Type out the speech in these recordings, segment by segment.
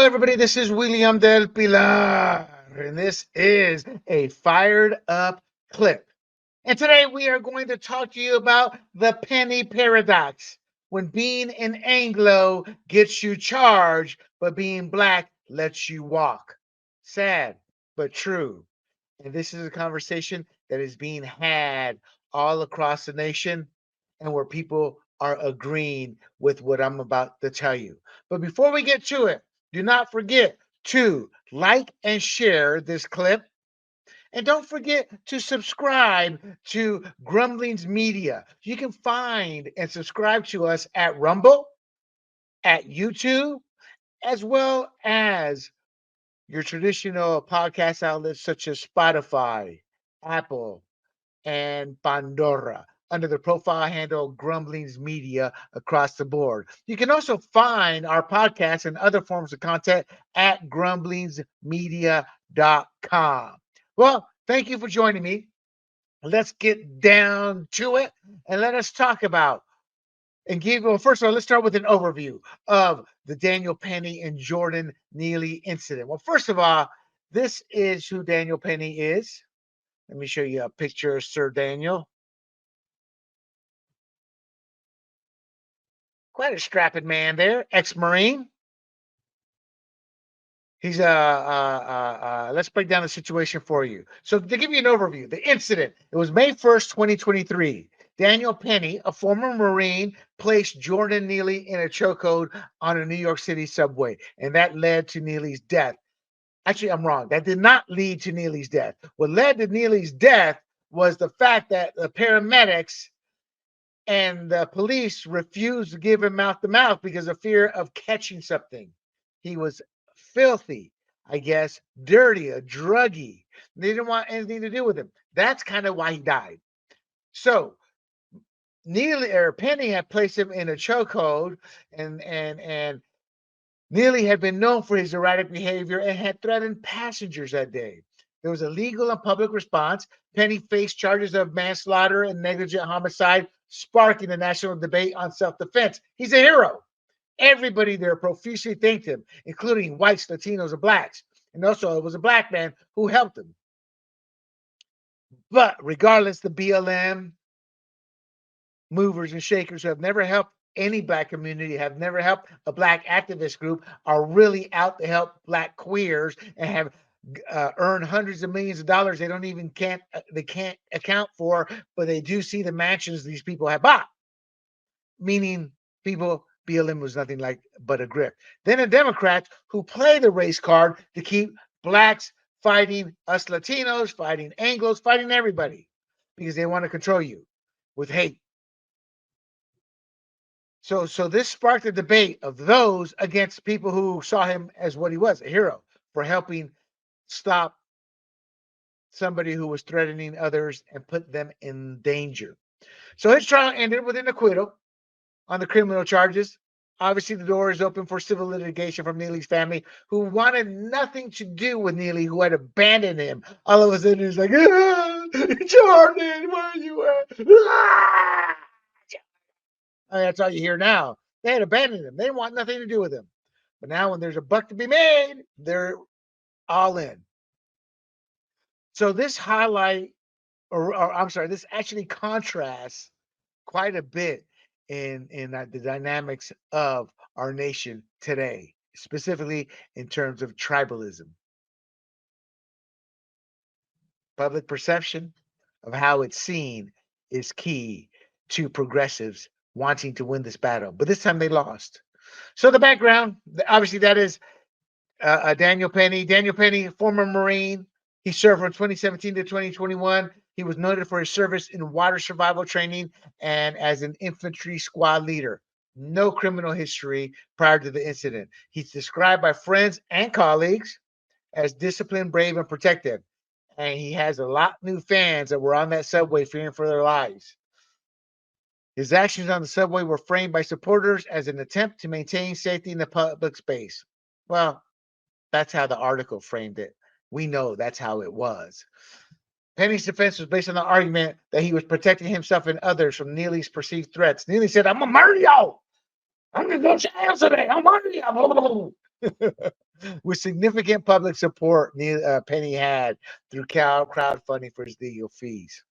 Hello, everybody. This is William del Pilar, and this is a fired up clip. And today we are going to talk to you about the penny paradox. When being an Anglo gets you charged, but being black lets you walk. Sad, but true. And this is a conversation that is being had all across the nation and where people are agreeing with what I'm about to tell you. But before we get to it, do not forget to like and share this clip. And don't forget to subscribe to Grumblings Media. You can find and subscribe to us at Rumble, at YouTube, as well as your traditional podcast outlets such as Spotify, Apple, and Pandora under the profile handle Grumblings Media across the board. You can also find our podcast and other forms of content at grumblingsmedia.com. Well, thank you for joining me. Let's get down to it and let us talk about well, first of all, let's start with an overview of the Daniel Penny and Jordan Neely incident. Well, first of all, this is who Daniel Penny is. Let me show you a picture of Sir Daniel. Quite a strapping man there, ex-Marine. He's let's break down the situation for you. So to give you an overview, the incident, it was May 1st, 2023. Daniel Penny, a former Marine, placed Jordan Neely in a chokehold on a New York City subway, and that led to Neely's death. Actually, I'm wrong. That did not lead to Neely's death. What led to Neely's death was the fact that the paramedics and the police refused to give him mouth to mouth because of fear of catching something. He was filthy, I guess, dirty, a druggie. They didn't want anything to do with him. That's kind of why he died. So Neely or Penny had placed him in a chokehold, and Neely had been known for his erratic behavior and had threatened passengers that day. There was a legal and public response. Penny faced charges of manslaughter and negligent homicide, sparking a national debate on self-defense. He's a hero. Everybody there profusely thanked him, including whites, Latinos, and blacks. And also, it was a black man who helped him. But regardless, the BLM movers and shakers who have never helped any black community, have never helped a black activist group, are really out to help black queers and have earned hundreds of millions of dollars they can't account for, but they do see the mansions these people have bought. Meaning people, BLM was nothing like but a grift. Then the Democrats who play the race card to keep blacks fighting us Latinos, fighting Anglos, fighting everybody because they want to control you with hate. So this sparked a debate of those against people who saw him as what he was, a hero, for helping stop somebody who was threatening others and put them in danger. So his trial ended with an acquittal on the criminal charges. Obviously, the door is open for civil litigation from Neely's family, who wanted nothing to do with Neely, who had abandoned him. All of a sudden, he's like, Jordan, where are you at? That's all you hear now. They had abandoned him. They didn't want nothing to do with him. But now when there's a buck to be made, they're all in. So this this actually contrasts quite a bit in the dynamics of our nation today, specifically in terms of tribalism. Public perception of how it's seen is key to progressives wanting to win this battle. But this time they lost. So the background, obviously, that is Daniel Penny. Daniel Penny, former Marine. He served from 2017 to 2021. He was noted for his service in water survival training and as an infantry squad leader. No criminal history prior to the incident. He's described by friends and colleagues as disciplined, brave, and protective. And he has a lot of new fans that were on that subway fearing for their lives. His actions on the subway were framed by supporters as an attempt to maintain safety in the public space. Well, that's how the article framed it. We know that's how it was. Penny's defense was based on the argument that he was protecting himself and others from Neely's perceived threats. Neely said, I'm going to murder y'all. I'm going to go to jail today. I'm murder y'all. with significant public support Penny had through crowdfunding for his legal fees.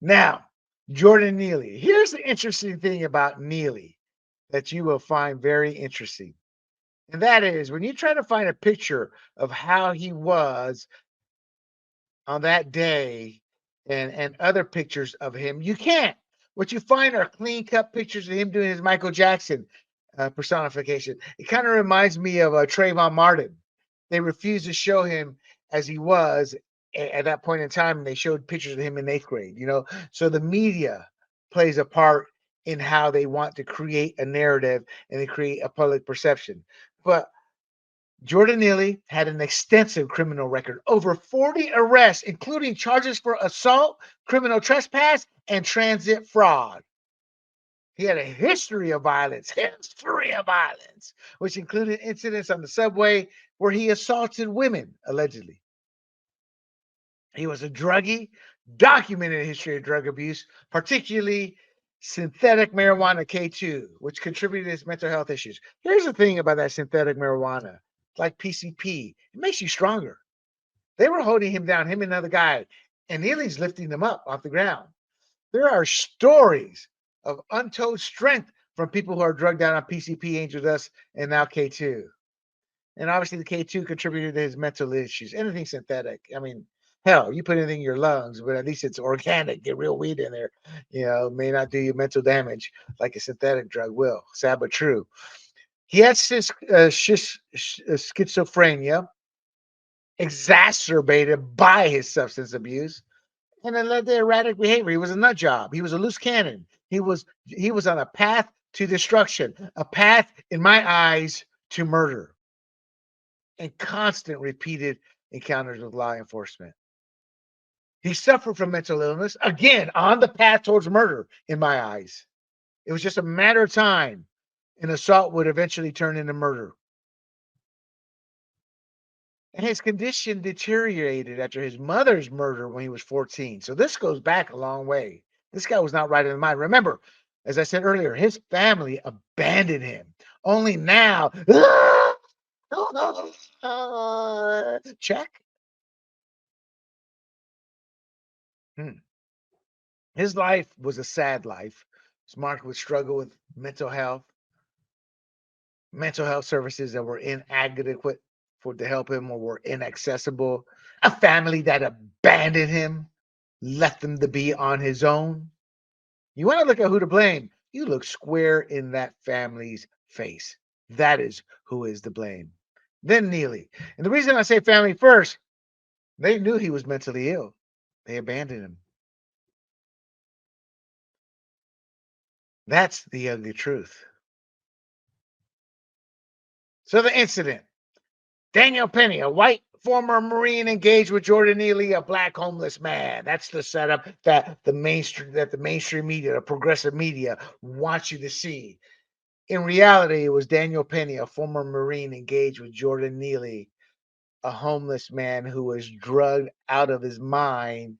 Now, Jordan Neely. Here's the interesting thing about Neely that you will find very interesting. And that is when you try to find a picture of how he was on that day and other pictures of him, you can't. What you find are clean cut pictures of him doing his Michael Jackson personification. It kind of reminds me of Trayvon Martin. They refused to show him as he was at that point in time, and they showed pictures of him in eighth grade. So the media plays a part in how they want to create a narrative and they create a public perception. But Jordan Neely had an extensive criminal record, over 40 arrests, including charges for assault, criminal trespass, and transit fraud. He had a history of violence, which included incidents on the subway where he assaulted women, allegedly. He was a druggie, documented history of drug abuse, particularly synthetic marijuana K2, which contributed to his mental health issues. Here's the thing about that synthetic marijuana, like PCP, it makes you stronger. They were holding him down, him and another guy, and Neely's lifting them up off the ground. There are stories of untold strength from people who are drugged out on PCP, angel dust, and now K2. And obviously, the K2 contributed to his mental issues. Anything synthetic, I mean, hell, you put anything in your lungs, but at least it's organic. Get real weed in there. May not do you mental damage like a synthetic drug will. Sad but true. He had schizophrenia, exacerbated by his substance abuse, and it led to erratic behavior. He was a nut job. He was a loose cannon. He was on a path to destruction, a path, in my eyes, to murder, and constant repeated encounters with law enforcement. He suffered from mental illness, again, on the path towards murder, in my eyes. It was just a matter of time. An assault would eventually turn into murder. And his condition deteriorated after his mother's murder when he was 14. So this goes back a long way. This guy was not right in the mind. Remember, as I said earlier, his family abandoned him. Only now, check. Hmm. His life was a sad life. It's marked with struggle with mental health services that were inadequate to help him or were inaccessible, a family that abandoned him, left him to be on his own. You want to look at who to blame? You look square in that family's face. That is who is to blame. Then Neely. And the reason I say family first, they knew he was mentally ill. They abandoned him. That's the ugly truth. So the incident. Daniel Penny, a white former Marine, engaged with Jordan Neely, a black homeless man. That's the setup that the mainstream media, the progressive media, wants you to see. In reality, it was Daniel Penny, a former Marine, engaged with Jordan Neely, a homeless man who was drugged out of his mind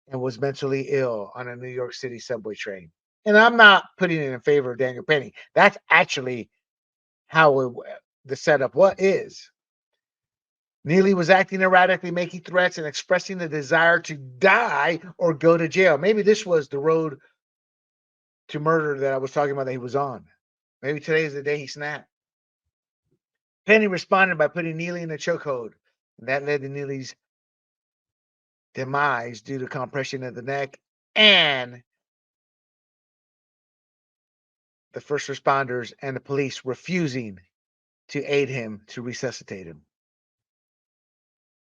and was mentally ill on a New York City subway train. And I'm not putting it in favor of Daniel Penny. That's actually how the setup is. Neely was acting erratically, making threats, and expressing the desire to die or go to jail. Maybe this was the road to murder that I was talking about that he was on. Maybe today is the day he snapped. Penny responded by putting Neely in a chokehold, and that led to Neely's demise due to compression of the neck and the first responders and the police refusing to aid him to resuscitate him.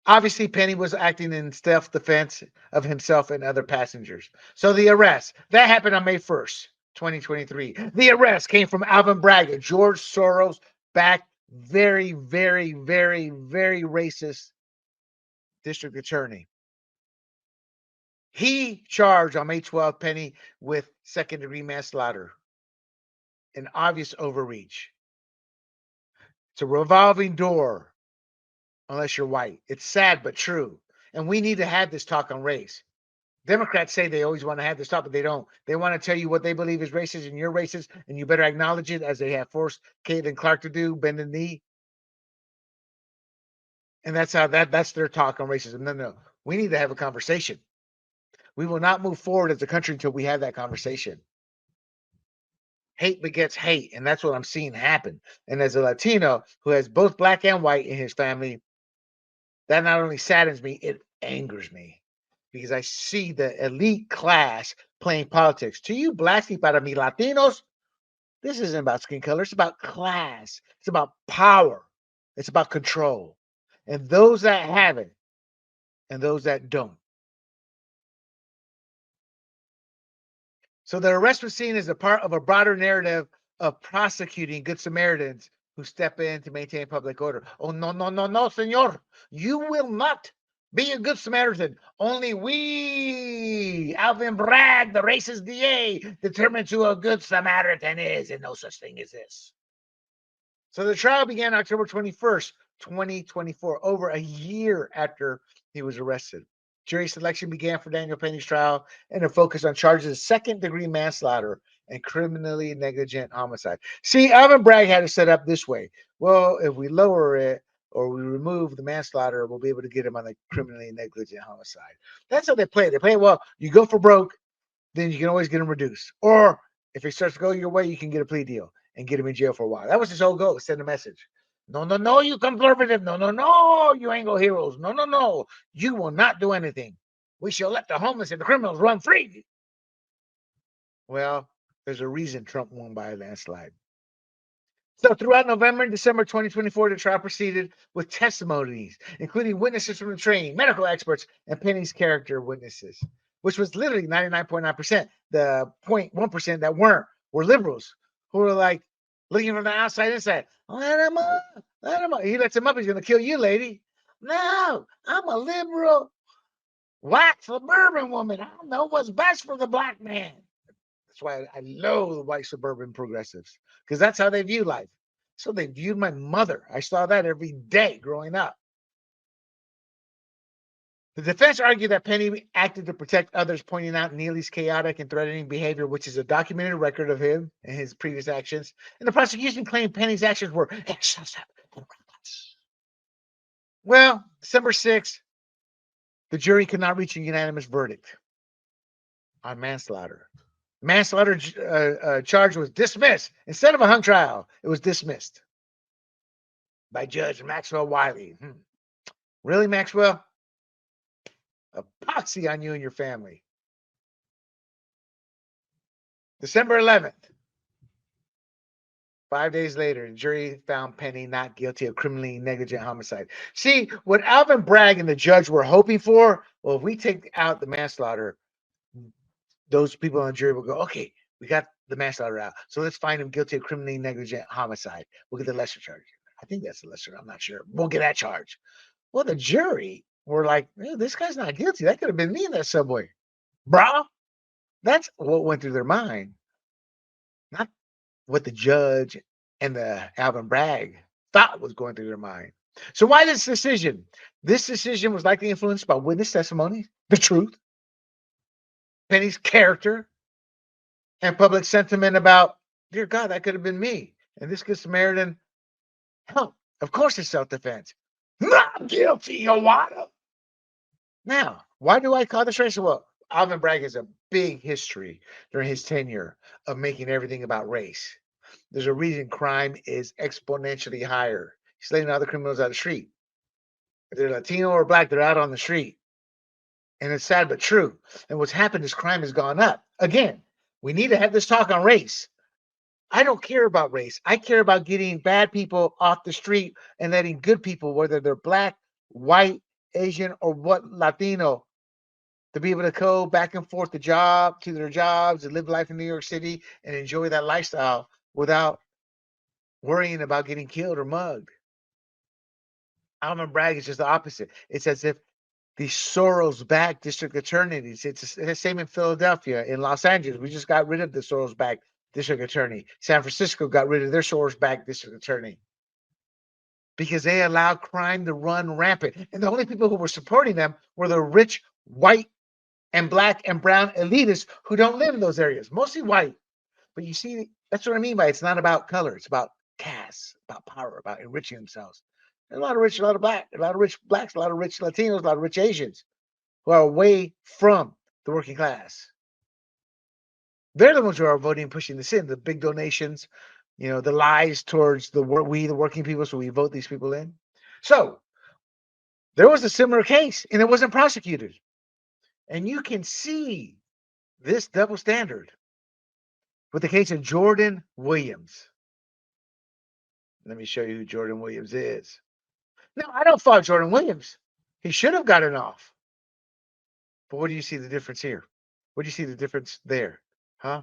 Obviously, Penny was acting in self-defense of himself and other passengers. So the arrest, that happened on May 1st, 2023. The arrest came from Alvin Bragg, George Soros backed, very, very, very, very racist district attorney. He charged on May 12th Penny with second-degree manslaughter, an obvious overreach. It's a revolving door unless you're white. It's sad but true. And we need to have this talk on race. Democrats say they always want to have this talk, but they don't. They want to tell you what they believe is racist and you're racist, and you better acknowledge it, as they have forced Caitlin Clark to do, bend the knee. And that's their talk on racism. No, no. We need to have a conversation. We will not move forward as a country until we have that conversation. Hate begets hate, and that's what I'm seeing happen. And as a Latino who has both black and white in his family, that not only saddens me, it angers me because I see the elite class playing politics. To you, blacks y para mi Latinos, this isn't about skin color. It's about class. It's about power. It's about control. And those that have it and those that don't. So the arrest was seen as a part of a broader narrative of prosecuting Good Samaritans who step in to maintain public order. Oh, no, no, no, no, senor. You will not be a Good Samaritan. Only we, Alvin Bragg, the racist DA, determines who a Good Samaritan is, and no such thing as this. So the trial began October 21st, 2024, over a year after he was arrested. Jury selection began for Daniel Penny's trial and a focus on charges of second-degree manslaughter and criminally negligent homicide. See, Alvin Bragg had it set up this way. Well, if we lower it or we remove the manslaughter, we'll be able to get him on the criminally negligent homicide. That's how they play it. They play, well, you go for broke, then you can always get him reduced. Or if it starts to go your way, you can get a plea deal and get him in jail for a while. That was his whole goal, send a message. No, no, no, you conservative. No, no, no, you Anglo heroes. No, no, no, you will not do anything. We shall let the homeless and the criminals run free. Well, there's a reason Trump won by a landslide. So throughout November and December 2024, the trial proceeded with testimonies, including witnesses from the train, medical experts, and Penny's character witnesses, which was literally 99.9%. The 0.1% that weren't were liberals who were like looking from the outside inside. Let him up. Let him up. He lets him up. He's going to kill you, lady. No, I'm a liberal, white suburban woman. I don't know what's best for the black man. That's why I love the white suburban progressives because that's how they view life. So they viewed my mother. I saw that every day growing up. The defense argued that Penny acted to protect others, pointing out Neely's chaotic and threatening behavior, which is a documented record of him and his previous actions. And the prosecution claimed Penny's actions were excessive and reckless. Well, December 6th, the jury could not reach a unanimous verdict on manslaughter. Manslaughter charge was dismissed. Instead of a hung trial, it was dismissed by Judge Maxwell Wiley. Really, Maxwell? Epoxy on you and your family. December 11th, 5 days later, the jury found Penny not guilty of criminally negligent homicide. See, what Alvin Bragg and the judge were hoping for, well, if we take out the manslaughter, those people on the jury will go, okay, we got the manslaughter out. So let's find him guilty of criminally negligent homicide. We'll get the lesser charge. I think that's the lesser. I'm not sure. We'll get that charge. Well, the jury were like, this guy's not guilty. That could have been me in that subway. Bro, that's what went through their mind. Not what the judge and the Alvin Bragg thought was going through their mind. So why this decision? This decision was likely influenced by witness testimony, the truth, Penny's character, and public sentiment about, dear God, that could have been me. And this Good Samaritan, hell, of course it's self-defense. Not guilty, you wanna. Now, why do I call this race? Well, Alvin Bragg has a big history during his tenure of making everything about race. There's a reason crime is exponentially higher. He's letting other criminals out of the street. If they're Latino or black, they're out on the street. And it's sad but true. And what's happened is crime has gone up. Again, we need to have this talk on race. I don't care about race. I care about getting bad people off the street and letting good people, whether they're black, white, Asian, or what Latino, to be able to go back and forth to their jobs and live life in New York City and enjoy that lifestyle without worrying about getting killed or mugged. Alvin Bragg is just the opposite. It's as if the Soros-backed district attorneys. It's the same in Philadelphia, in Los Angeles. We just got rid of the Soros-backed district attorney. San Francisco got rid of their Soros-backed district attorney because they allowed crime to run rampant. And the only people who were supporting them were the rich, white, and black and brown elitists who don't live in those areas, mostly white. But you see, that's what I mean by it's not about color. It's about caste, about power, about enriching themselves. a lot of rich, a lot of black, a lot of rich blacks, a lot of rich Latinos, a lot of rich Asians who are away from the working class. They're the ones who are voting, pushing this in. The big donations, the lies towards the working people, so we vote these people in. So there was a similar case, and it wasn't prosecuted. And you can see this double standard with the case of Jordan Williams. Let me show you who Jordan Williams is. Now, I don't fault Jordan Williams. He should have gotten off. But what do you see the difference here? What do you see the difference there? Huh?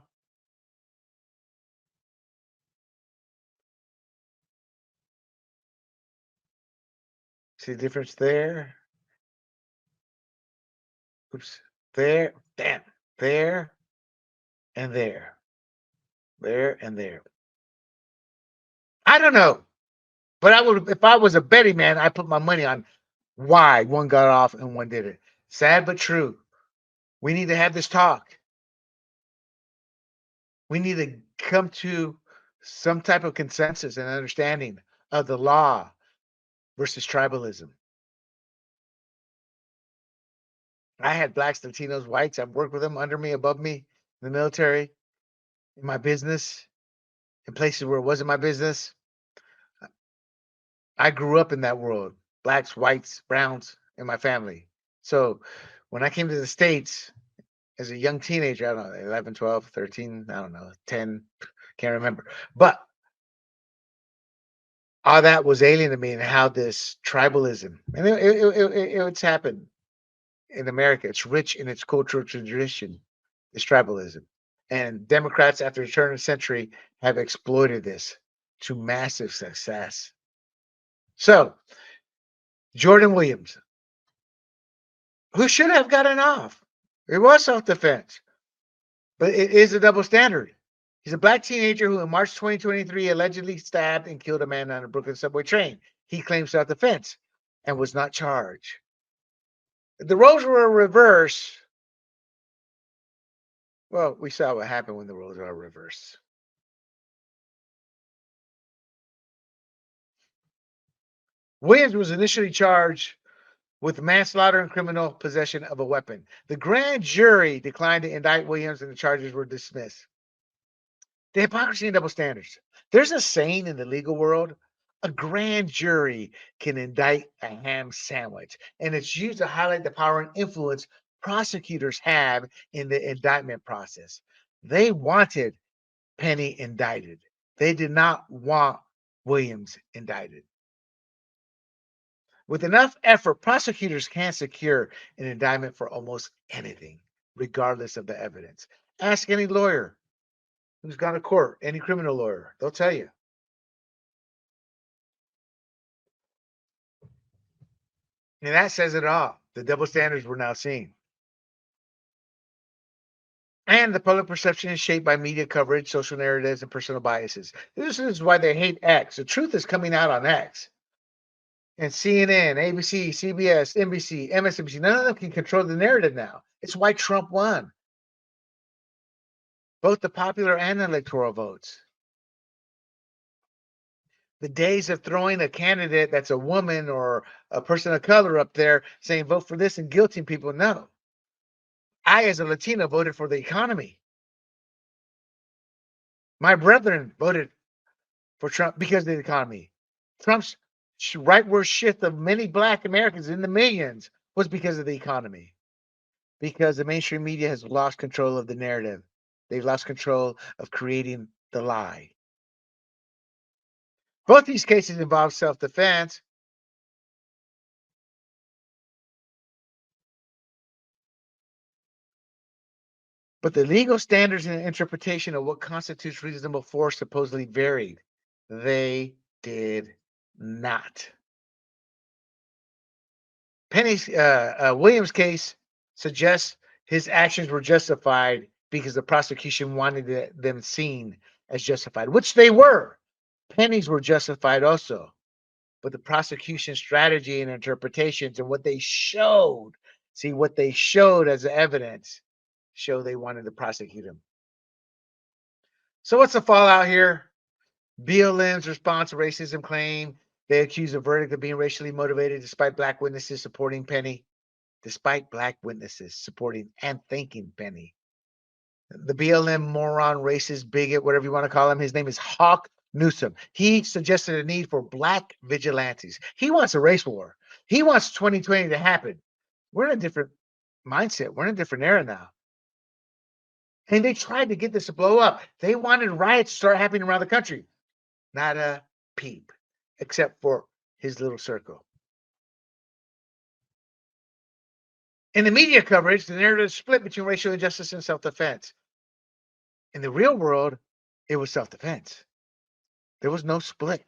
See the difference there? Oops. There. Damn. There and there. There and there. I don't know. But I would, if I was a betting man, I put my money on why one got off and one didn't. Sad but true. We need to have this talk. We need to come to some type of consensus and understanding of the law versus tribalism. I had blacks, Latinos, whites. I've worked with them under me, above me, in the military, in my business, in places where it wasn't my business. I grew up in that world, blacks, whites, browns, in my family. So when I came to the States as a young teenager, I don't know, 11, 12, 13, I don't know, 10, can't remember. But all that was alien to me, and how this tribalism, and it's happened in America. It's rich in its cultural tradition, this tribalism. And Democrats, after the turn of the century, have exploited this to massive success. So, Jordan Williams, who should have gotten off, it was self defense, but it is a double standard. He's a black teenager who, in March 2023, allegedly stabbed and killed a man on a Brooklyn subway train. He claims self defense and was not charged. If the roles were reversed, well, we saw what happened when the roles are reversed. Williams was initially charged with manslaughter and criminal possession of a weapon. The grand jury declined to indict Williams, and the charges were dismissed. The hypocrisy and double standards. There's a saying in the legal world: a grand jury can indict a ham sandwich, and it's used to highlight the power and influence prosecutors have in the indictment process. They wanted Penny indicted. They did not want Williams indicted. With enough effort, prosecutors can secure an indictment for almost anything, regardless of the evidence. Ask any lawyer who's gone to court, any criminal lawyer, they'll tell you. And that says it all. The double standards we're now seeing. And the public perception is shaped by media coverage, social narratives, and personal biases. This is why they hate X. The truth is coming out on X. And CNN, ABC, CBS, NBC, MSNBC, none of them can control the narrative now. It's why Trump won both the popular and electoral votes. The days of throwing a candidate that's a woman or a person of color up there saying vote for this and guilting people, no. I, as a Latino, voted for the economy. My brethren voted for Trump because of the economy. Trump's rightward shift of many black Americans in the millions was because of the economy. Because the mainstream media has lost control of the narrative. They've lost control of creating the lie. Both these cases involve self-defense. But the legal standards and interpretation of what constitutes reasonable force supposedly varied. They did not. Penny's Williams case suggests his actions were justified because the prosecution wanted them seen as justified, which they were. Penny's were justified also, but the prosecution strategy and interpretations and what they showed, see what they showed as evidence, show they wanted to prosecute him. So what's the fallout here? BLM's response to racism claim. They accuse the verdict of being racially motivated despite black witnesses supporting Penny. Despite black witnesses supporting and thanking Penny. The BLM moron, racist, bigot, whatever you want to call him, his name is Hawk Newsom. He suggested a need for black vigilantes. He wants a race war. He wants 2020 to happen. We're in a different mindset. We're in a different era now. And they tried to get this to blow up. They wanted riots to start happening around the country. Not a peep, except for his little circle. In the media coverage, the narrative is split between racial injustice and self-defense. In the real world, it was self-defense. There was no split.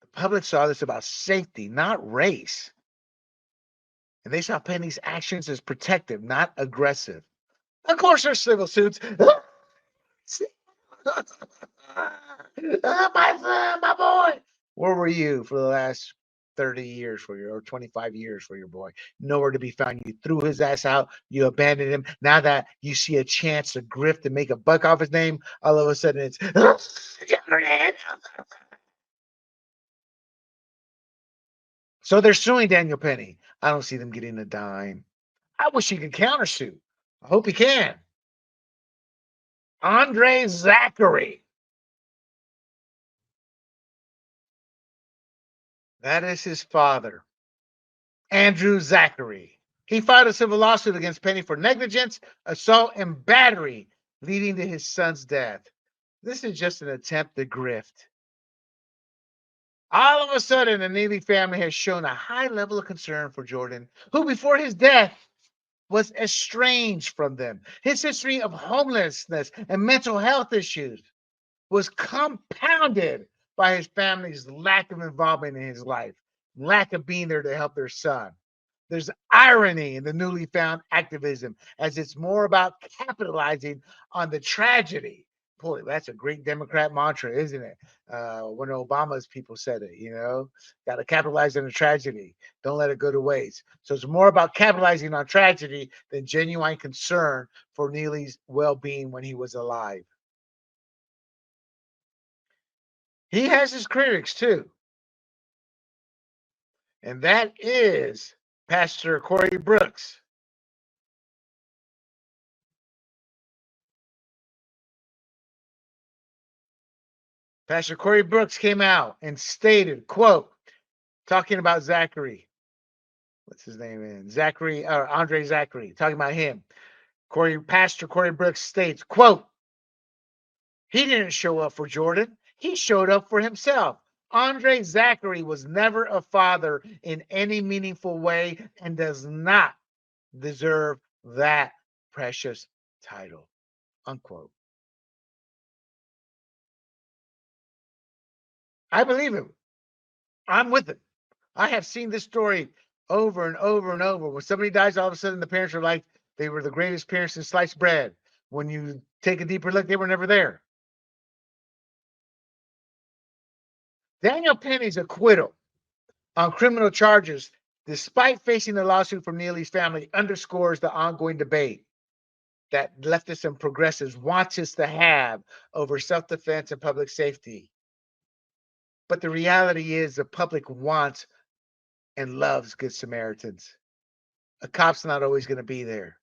The public saw this about safety, not race. And they saw Penny's actions as protective, not aggressive. Of course, there's civil suits. My son, my boy. Where were you for the last 30 years for your, or 25 years for your boy? Nowhere to be found. You threw his ass out. You abandoned him. Now that you see a chance to grift and make a buck off his name, all of a sudden it's so they're suing Daniel Penny. I don't see them getting a dime. I wish he could countersue. I hope he can. Andre Zachary. That is his father, Andrew Zachary. He filed a civil lawsuit against Penny for negligence, assault, and battery, leading to his son's death. This is just an attempt to grift. All of a sudden, the Neely family has shown a high level of concern for Jordan, who before his death was estranged from them. His history of homelessness and mental health issues was compounded by his family's lack of involvement in his life, lack of being there to help their son. There's irony in the newly found activism, as it's more about capitalizing on the tragedy. Boy, that's a great Democrat mantra, isn't it? When Obama's people said it, got to capitalize on the tragedy. Don't let it go to waste. So it's more about capitalizing on tragedy than genuine concern for Neely's well-being when he was alive. He has his critics too, and that is Pastor Corey Brooks. Pastor Corey Brooks came out and stated, quote, talking about Zachary. What's his name? Zachary, or Andre Zachary, talking about him. Pastor Corey Brooks states, quote, he didn't show up for Jordan. He showed up for himself. Andre Zachary was never a father in any meaningful way and does not deserve that precious title, unquote. I believe him. I'm with it. I have seen this story over and over and over. When somebody dies, all of a sudden the parents are like they were the greatest parents in sliced bread. When you take a deeper look, they were never there. Daniel Penny's acquittal on criminal charges, despite facing a lawsuit from Neely's family, underscores the ongoing debate that leftists and progressives want us to have over self-defense and public safety. But the reality is the public wants and loves good Samaritans. A cop's not always going to be there.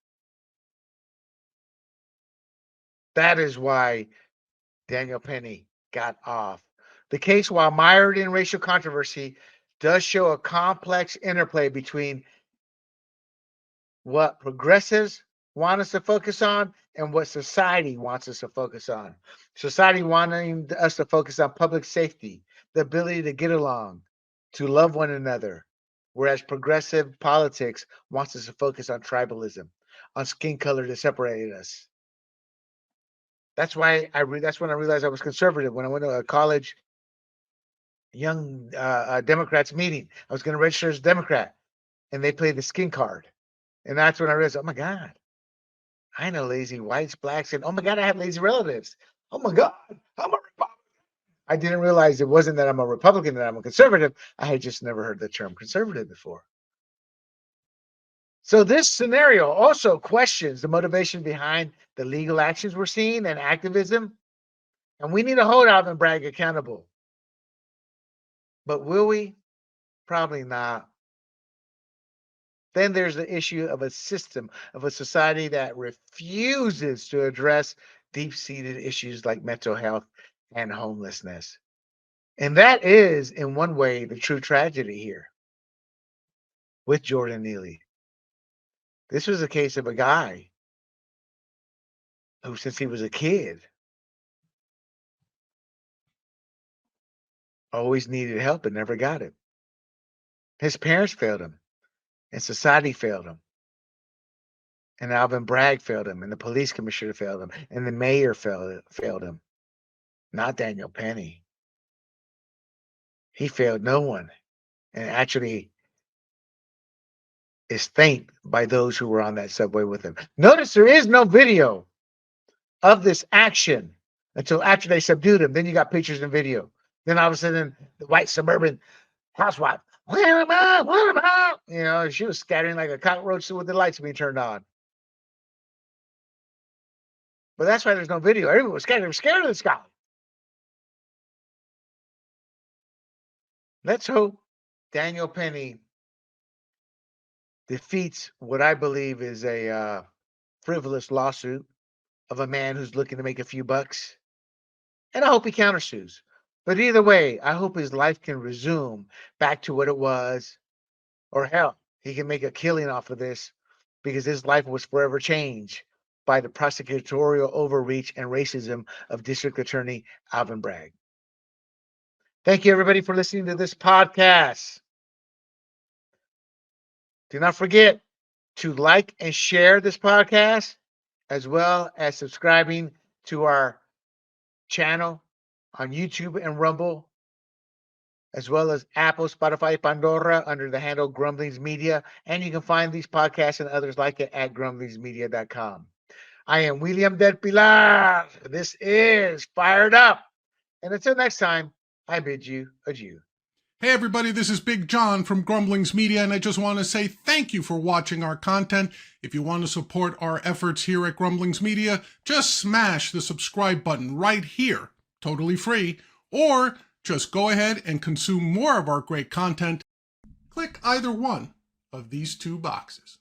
That is why Daniel Penny got off. The case, while mired in racial controversy, does show a complex interplay between what progressives want us to focus on and what society wants us to focus on. Society wanting us to focus on public safety, the ability to get along, to love one another, whereas progressive politics wants us to focus on tribalism, on skin color to separate us. That's why that's when I realized I was conservative. When I went to a college young Democrats meeting, I was going to register as a Democrat, and they played the skin card, and that's when I realized, oh my God, I know lazy whites, blacks, and oh my God, I have lazy relatives. Oh my God, I'm a Republican. I didn't realize it wasn't that I'm a Republican, that I'm a conservative. I had just never heard the term conservative before. So this scenario also questions the motivation behind the legal actions we're seeing and activism. And we need to hold Alvin Bragg accountable. But will we? Probably not. Then there's the issue of a system, of a society that refuses to address deep seated issues like mental health and homelessness. And that is, in one way, the true tragedy here with Jordan Neely. This was a case of a guy who, since he was a kid, always needed help and never got it. His parents failed him, and society failed him, and Alvin Bragg failed him, and the police commissioner failed him, and the mayor failed him. Not Daniel Penny. He failed no one, and actually is thanked by those who were on that subway with him. Notice there is no video of this action until after they subdued him. Then you got pictures and video. Then all of a sudden, the white suburban housewife, what about? What about? You know, she was scattering like a cockroach with the lights being turned on. But that's why there's no video. Everyone was scared. They were scared of this guy. Let's hope Daniel Penny defeats what I believe is a frivolous lawsuit of a man who's looking to make a few bucks. And I hope he countersues. But either way, I hope his life can resume back to what it was. Or hell, he can make a killing off of this because his life was forever changed by the prosecutorial overreach and racism of District Attorney Alvin Bragg. Thank you, everybody, for listening to this podcast. Do not forget to like and share this podcast, as well as subscribing to our channel on YouTube and Rumble, as well as Apple, Spotify, Pandora under the handle Grumblings Media. And you can find these podcasts and others like it at grumblingsmedia.com. I am William Del Pilar. This is Fired Up. And until next time, I bid you adieu. Hey everybody, this is Big John from Grumblings Media, and I just want to say thank you for watching our content. If you want to support our efforts here at Grumblings Media, just smash the subscribe button right here, totally free, or just go ahead and consume more of our great content. Click either one of these two boxes.